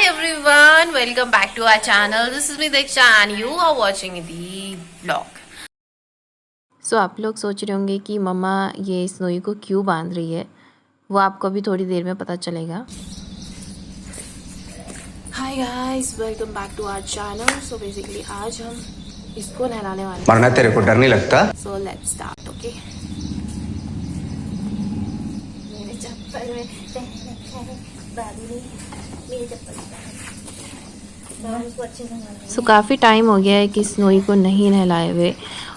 everyone, welcome back to our channel. This is me Diksha and you are watching the vlog. सो आप लोग सोच रहे होंगे कि मम्मा ये स्नोई को क्यों बांध रही है, वो आपको अभी थोड़ी देर में पता चलेगा। Hi guys, welcome back to our channel. So basically आज हम इसको नहलाने वाले हैं। मरना तेरे को डर नहीं लगता? So let's start, okay? मेरे चप्पल में दादी ने मेरे चप्पल सो काफ़ी टाइम हो गया है कि स्नोई को नहीं नहलाए हुए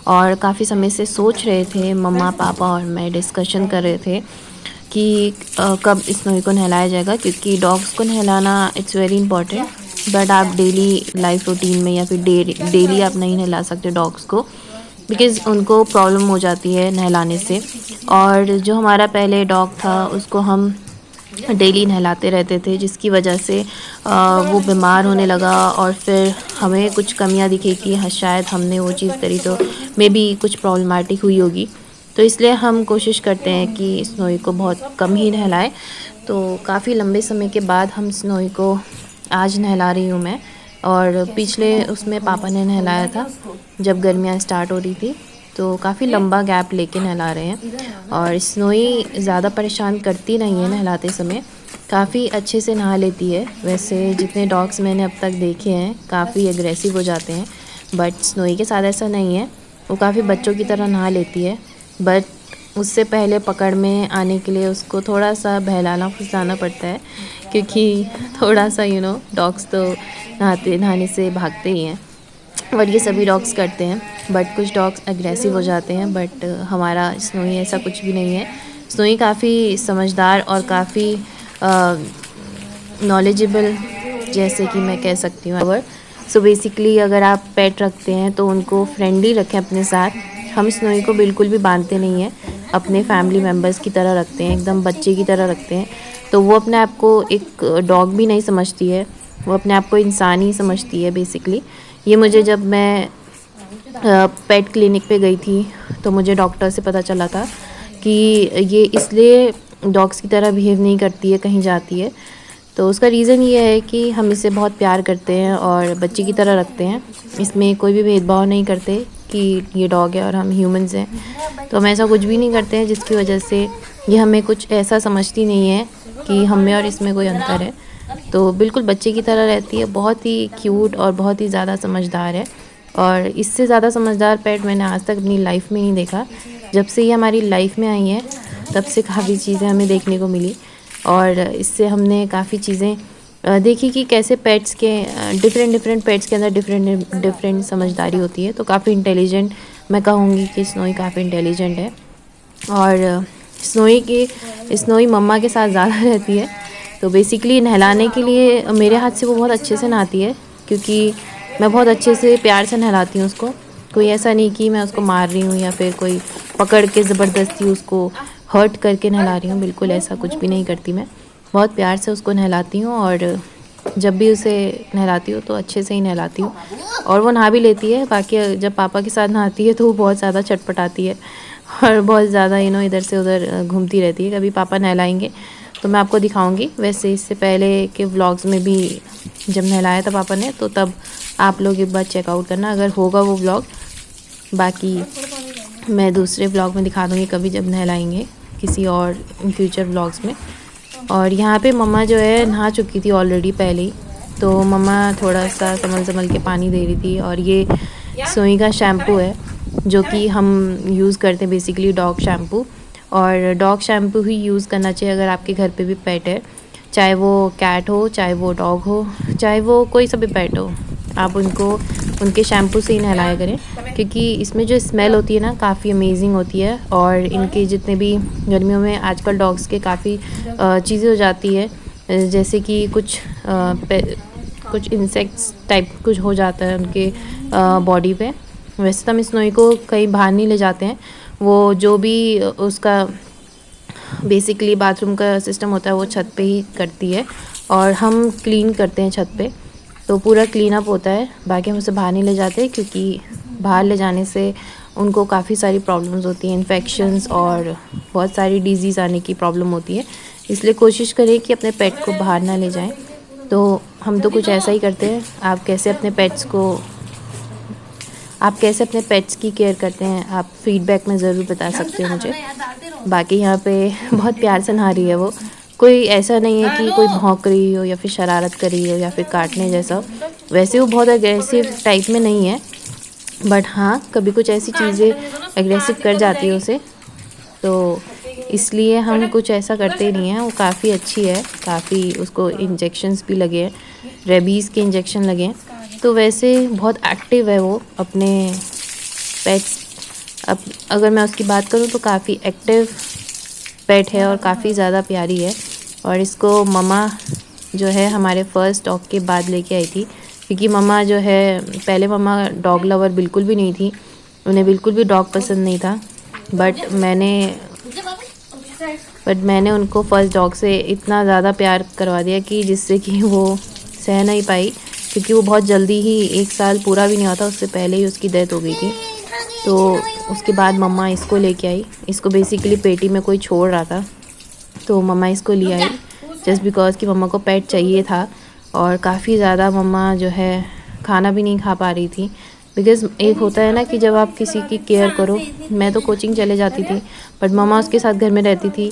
और काफ़ी समय से सोच रहे थे, मम्मा पापा और मैं डिस्कशन कर रहे थे कि कब स्नोई को नहलाया जाएगा, क्योंकि डॉग्स को नहलाना इट्स वेरी इंपॉर्टेंट। बट आप डेली लाइफ रूटीन में या फिर डेली आप नहीं नहला सकते डॉग्स को, बिकॉज़ उनको प्रॉब्लम हो जाती है नहलाने से। और जो हमारा पहले डॉग था उसको हम डेली नहलाते रहते थे, जिसकी वजह से वो बीमार होने लगा और फिर हमें कुछ कमियां दिखी कि हाँ शायद हमने वो चीज़ करी तो मे बी कुछ प्रॉब्लमेटिक हुई होगी। तो इसलिए हम कोशिश करते हैं कि स्नोई को बहुत कम ही नहलाएं। तो काफ़ी लंबे समय के बाद हम स्नोई को आज नहला रही हूँ मैं, और पिछले उसमें पापा ने नहलाया था जब गर्मियाँ स्टार्ट हो रही थी, तो काफ़ी लंबा गैप लेके नहला रहे हैं। और स्नोई ज़्यादा परेशान करती नहीं है नहलाते समय, काफ़ी अच्छे से नहा लेती है। वैसे जितने डॉग्स मैंने अब तक देखे हैं काफ़ी एग्रेसिव हो जाते हैं, बट स्नोई के साथ ऐसा नहीं है, वो काफ़ी बच्चों की तरह नहा लेती है। बट उससे पहले पकड़ में आने के लिए उसको थोड़ा सा बहलाना फुसलाना पड़ता है, क्योंकि थोड़ा सा डॉग्स तो नहाने से भागते ही हैं, और ये सभी डॉग्स करते हैं। बट कुछ डॉग्स एग्रेसिव हो जाते हैं, बट हमारा स्नोई ऐसा कुछ भी नहीं है। स्नोई काफ़ी समझदार और काफ़ी नॉलेजेबल, जैसे कि मैं कह सकती हूँ। सो बेसिकली अगर आप पेट रखते हैं तो उनको फ्रेंडली रखें अपने साथ। हम स्नोई को बिल्कुल भी बांधते नहीं हैं, अपने फैमिली मेम्बर्स की तरह रखते हैं, एकदम बच्चे की तरह रखते हैं। तो वो अपने आप को एक डॉग भी नहीं समझती है, वो अपने आप को इंसान ही समझती है बेसिकली। ये मुझे जब मैं पेट क्लिनिक पे गई थी तो मुझे डॉक्टर से पता चला था कि ये इसलिए डॉग्स की तरह बिहेव नहीं करती है कहीं जाती है। तो उसका रीज़न ये है कि हम इसे बहुत प्यार करते हैं और बच्चे की तरह रखते हैं। इसमें कोई भी भेदभाव नहीं करते कि ये डॉग है और हम ह्यूमंस हैं, तो हम ऐसा कुछ भी नहीं करते हैं जिसकी वजह से ये हमें कुछ ऐसा समझती नहीं है कि हम में और इसमें कोई अंतर है। तो बिल्कुल बच्चे की तरह रहती है, बहुत ही क्यूट और बहुत ही ज़्यादा समझदार है। और इससे ज़्यादा समझदार पेट मैंने आज तक अपनी लाइफ में नहीं देखा। जब से ये हमारी लाइफ में आई है तब से काफ़ी चीज़ें हमें देखने को मिली, और इससे हमने काफ़ी चीज़ें देखी कि कैसे पेट्स के डिफरेंट पेट्स के अंदर डिफरेंट समझदारी होती है। तो काफ़ी इंटेलिजेंट मैं कहूँगी कि स्नोई काफ़ी इंटेलिजेंट है। और स्नोई मम्मा के साथ ज़्यादा रहती है, तो बेसिकली नहलाने के लिए मेरे हाथ से वो बहुत अच्छे से नहाती है, क्योंकि मैं बहुत अच्छे से प्यार से नहलाती हूँ उसको। कोई ऐसा नहीं कि मैं उसको मार रही हूँ या फिर कोई पकड़ के ज़बरदस्ती उसको हर्ट करके नहला रही हूँ, बिल्कुल ऐसा कुछ भी नहीं करती। मैं बहुत प्यार से उसको नहलाती हूँ, और जब भी उसे नहलाती हूँ तो अच्छे से ही नहलाती हूँ, और वो नहा भी लेती है। बाकी जब पापा के साथ नहाती है तो वो बहुत ज़्यादा चटपटाती है और बहुत ज़्यादा इधर से उधर घूमती रहती है। कभी पापा नहलाएंगे तो मैं आपको दिखाऊंगी। वैसे इससे पहले के व्लॉग्स में भी जब नहलाया था पापा ने, तो तब आप लोग एक बार चेकआउट करना अगर होगा वो व्लॉग। बाकी मैं दूसरे व्लॉग में दिखा दूँगी कभी जब नहलाएंगे, किसी और फ्यूचर व्लॉग्स में। और यहाँ पे मम्मा जो है नहा चुकी थी ऑलरेडी पहले ही, तो मम्मा थोड़ा सा संभल के पानी दे रही थी। और ये स्नोई का शैम्पू है जो कि हम यूज़ करते हैं, बेसिकली डॉग शैम्पू। और डॉग शैम्पू ही यूज़ करना चाहिए अगर आपके घर पे भी पेट है, चाहे वो कैट हो, चाहे वो डॉग हो, चाहे वो कोई सा भी पेट हो। आप उनको उनके शैम्पू से ही नहलाया करें, क्योंकि इसमें जो स्मेल होती है ना काफ़ी अमेजिंग होती है। और इनके जितने भी गर्मियों में आजकल डॉग्स के काफ़ी चीज़ें हो जाती है, जैसे कि कुछ इंसेक्ट्स टाइप कुछ हो जाता है उनके बॉडी पे। वैसे तो हम स्नोई को कहीं बाहर नहीं ले जाते हैं, वो जो भी उसका बेसिकली बाथरूम का सिस्टम होता है वो छत पे ही करती है, और हम क्लीन करते हैं छत पे, तो पूरा क्लीन अप होता है। बाकी हम उसे बाहर नहीं ले जाते, क्योंकि बाहर ले जाने से उनको काफ़ी सारी प्रॉब्लम्स होती हैं, इन्फेक्शंस और बहुत सारी डिजीज़ आने की प्रॉब्लम होती है। इसलिए कोशिश करें कि अपने पेट को बाहर ना ले जाएं। तो हम तो कुछ ऐसा ही करते हैं। आप कैसे अपने पेट्स की केयर करते हैं, आप फीडबैक में ज़रूर बता सकते हो मुझे। बाकी यहाँ पे बहुत प्यार से नहा रही है वो। कोई ऐसा नहीं है कि कोई भौंक रही हो या फिर शरारत कर रही हो या फिर काटने जैसा हो। वैसे वो बहुत एग्रेसिव टाइप में नहीं है, बट हाँ कभी कुछ ऐसी चीज़ें एग्रेसिव कर जाती है उसे, तो इसलिए हम कुछ ऐसा करते नहीं हैं। वो काफ़ी अच्छी है, काफ़ी उसको इंजेक्शंस भी लगे हैं, रेबीज़ के इंजेक्शन लगे हैं। तो वैसे बहुत एक्टिव है वो अपने पेट्स। अब अगर मैं उसकी बात करूँ तो काफ़ी एक्टिव पेट है और काफ़ी ज़्यादा प्यारी है। और इसको मम्मा जो है हमारे फर्स्ट डॉग के बाद लेके आई थी, क्योंकि मम्मा जो है पहले मम्मा डॉग लवर बिल्कुल भी नहीं थी, उन्हें बिल्कुल भी डॉग पसंद नहीं था। बट मैंने उनको फर्स्ट डॉग से इतना ज़्यादा प्यार करवा दिया कि जिससे कि वो सह नहीं पाई, क्योंकि वो बहुत जल्दी ही 1 साल पूरा भी नहीं हुआ था, उससे पहले ही उसकी डेथ हो गई थी। तो उसके बाद मम्मा इसको लेके आई। इसको बेसिकली पेटी में कोई छोड़ रहा था, तो मम्मा इसको ले आई जस्ट बिकॉज़ कि मम्मा को पेट चाहिए था। और काफ़ी ज़्यादा मम्मा जो है खाना भी नहीं खा पा रही थी, बिकॉज़ एक होता है ना कि जब आप किसी की केयर करो। मैं तो कोचिंग चले जाती थी, बट मम्मा उसके साथ घर में रहती थी,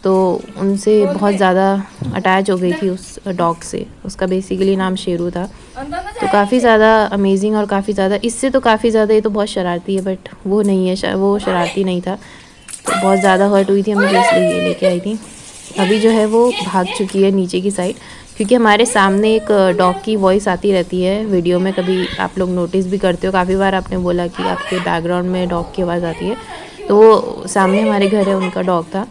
तो उनसे बहुत ज़्यादा अटैच हो गई थी उस डॉग से। उसका बेसिकली नाम शेरू था। तो काफ़ी ज़्यादा अमेजिंग और काफ़ी ज़्यादा, इससे तो काफ़ी ज़्यादा ये तो बहुत शरारती है, बट वो नहीं है, वो शरारती नहीं था। तो बहुत ज़्यादा हर्ट हुई थी हमें, इसलिए ये लेके आई थी। अभी जो है वो भाग चुकी है नीचे की साइड, क्योंकि हमारे सामने एक डॉग की वॉइस आती रहती है वीडियो में। कभी आप लोग नोटिस भी करते हो, काफ़ी बार आपने बोला कि आपके बैकग्राउंड में डॉग की आवाज़ आती है। तो वो सामने हमारे घर है, उनका डॉग था।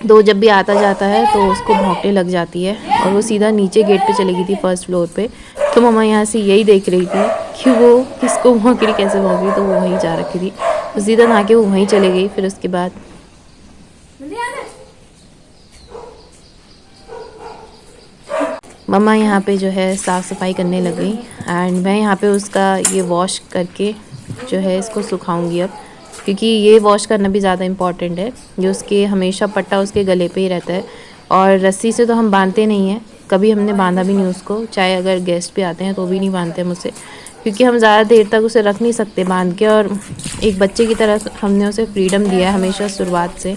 तो जब भी आता जाता है तो उसको भौंकने लग जाती है, और वो सीधा नीचे गेट पे चली गई थी, फर्स्ट फ्लोर पे। तो मम्मा यहाँ से यही देख रही थी कि वो किसको भौंक रही, कैसे भौंक रही, तो वो वहीं जा रखी थी। तो सीधा नहा के वो वहीं चली गई। फिर उसके बाद मम्मा यहाँ पे जो है साफ़ सफाई करने लग गई, एंड मैं यहाँ पे उसका ये वॉश करके जो है इसको सुखाऊंगी अब, क्योंकि ये वॉश करना भी ज़्यादा इम्पॉर्टेंट है। जो उसके हमेशा पट्टा उसके गले पे ही रहता है, और रस्सी से तो हम बांधते नहीं हैं, कभी हमने बांधा भी नहीं उसको। चाहे अगर गेस्ट भी आते हैं तो भी नहीं बांधते हम उसे, क्योंकि हम ज़्यादा देर तक उसे रख नहीं सकते बांध के। और एक बच्चे की तरह हमने उसे फ्रीडम दिया है हमेशा शुरुआत से।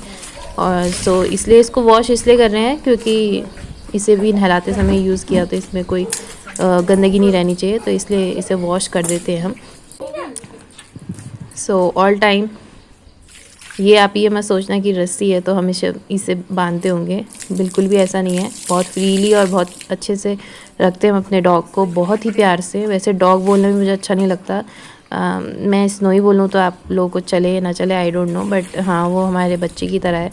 और सो इसलिए इसको वॉश इसलिए कर रहे हैं क्योंकि इसे भी नहलाते समय यूज़ किया तो इसमें कोई गंदगी नहीं रहनी चाहिए, तो इसलिए इसे वॉश कर देते हैं हम। सो ऑल टाइम ये आप ये मत सोचना कि रस्सी है तो हमेशा इसे बांधते होंगे, बिल्कुल भी ऐसा नहीं है। बहुत फ्रीली और बहुत अच्छे से रखते हैं हम अपने डॉग को, बहुत ही प्यार से। वैसे डॉग बोलने में मुझे अच्छा नहीं लगता, मैं स्नोई बोलूँ तो आप लोगों को चले ना चले, आई डोंट नो, बट हाँ वो हमारे बच्चे की तरह है,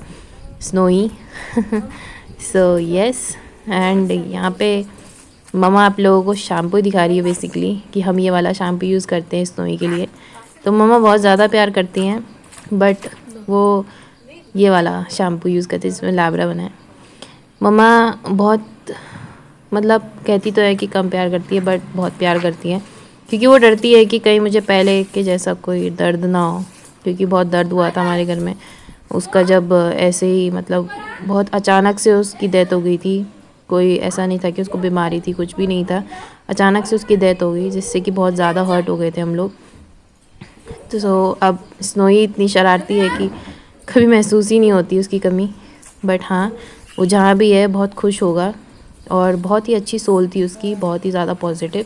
स्नोई। सो यस, एंड यहाँ पे मम्मा आप लोगों को शैम्पू दिखा रही है बेसिकली, कि हम ये वाला शैम्पू यूज़ करते हैं स्नोई के लिए। तो मम्मा बहुत ज़्यादा प्यार करती हैं, बट वो ये वाला शैम्पू यूज़ करते हैं जिसमें लैब्रा बना है। मम्मा बहुत मतलब कहती तो है कि कम प्यार करती है, बट बहुत प्यार करती है, क्योंकि वो डरती है कि कहीं मुझे पहले के जैसा कोई दर्द ना हो, क्योंकि बहुत दर्द हुआ था हमारे घर में उसका, जब ऐसे ही मतलब बहुत अचानक से उसकी डेथ हो गई थी। कोई ऐसा नहीं था कि उसको बीमारी थी, कुछ भी नहीं था, अचानक से उसकी डेथ हो गई, जिससे कि बहुत ज़्यादा हर्ट हो गए थे हम लोग। तो अब स्नोई इतनी शरारती है कि कभी महसूस ही नहीं होती उसकी कमी, बट हाँ वो जहाँ भी है बहुत खुश होगा, और बहुत ही अच्छी सोल थी उसकी, बहुत ही ज़्यादा पॉजिटिव।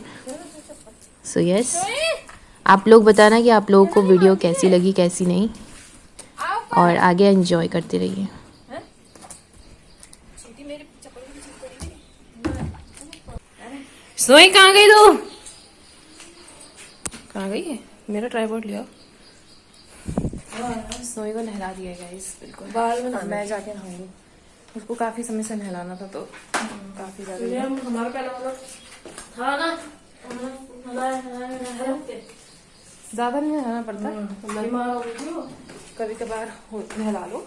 सो यस, आप लोग बताना कि आप लोगों को वीडियो कैसी लगी कैसी नहीं, और आगे एंजॉय करते रहिए। स्नोई कहाँ गई तू? कहाँ गई है? मेरा ट्राइपॉड लिया। स्नोई को नहला दिया गाइस, बिल्कुल बाल में मैं जाके नहाऊंगी। उसको काफी समय से नहलाना था, तो काफी ज्यादा नहीं नहलाना पड़ता, कभी कभार नहला लो,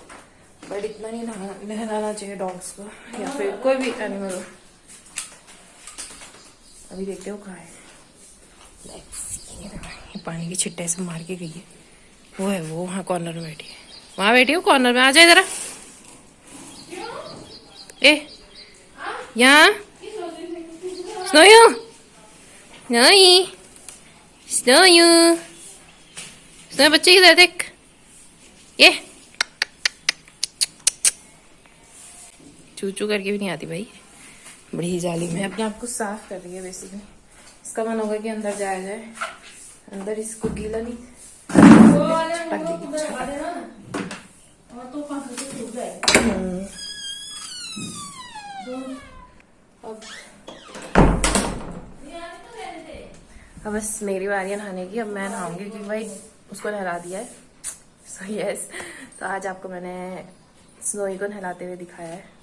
बट इतना नहीं नहलाना चाहिए डॉग्स को या फिर कोई भी एनिमल हो। अभी देखते हो कहाँ है, ये पानी की छिट्टे से मार के गई है। वो है, वो वहाँ कॉर्नर में बैठी है, वहाँ बैठी हो कॉर्नर में, आ जाए जरा। ए यहाँ स्नोयू, स्नोई, स्नोयू, स्नो बच्चे की तरह देख। ये चू करके भी नहीं आती भाई, बड़ी ही जालिम है। अपने आप को साफ कर रही है बेसिकली। इसका मन होगा कि अंदर जाया जाए, अंदर इसको गीला नहीं छटक देगी, छटक। अब बस मेरी बारी है नहाने की। अब मैं नहाऊंगी क्योंकि भाई उसको नहला दिया है। सो यस, तो आज आपको मैंने स्नोई को नहलाते हुए दिखाया है।